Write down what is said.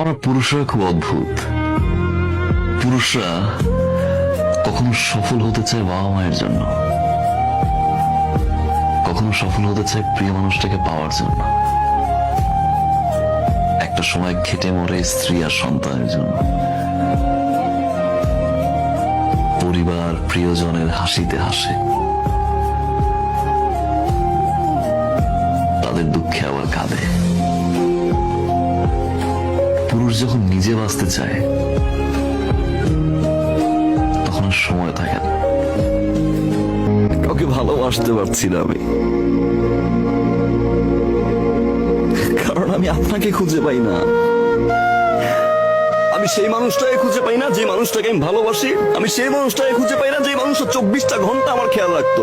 না পুরুষরা খুব অদ্ভুত। পুরুষরা কখনো সফল হতে চায় বাবা মায়ের জন্য, কখনো সফল হতে চায় প্রিয় মানুষটাকে পাওয়ার জন্য, একটা সময় খেটে মরে স্ত্রী আর সন্তানের জন্য, পরিবার প্রিয়জনের হাসিতে হাসে, তাদের দুঃখে আবার কাঁদে। পুরুষ যখন নিজে বাঁচতে চায় তখন আর সময় থাকে না। কাউকে ভালোবাসতে পারছি না আমি, কারণ আমি আপনাকে খুঁজে পাই না। আমি সেই মানুষটাকে খুঁজে পাই না যে মানুষটাকে আমি ভালোবাসি। আমি সেই মানুষটাকে খুঁজে পাই না যে মানুষটা 24টা ঘন্টা আমার খেয়াল রাখতো।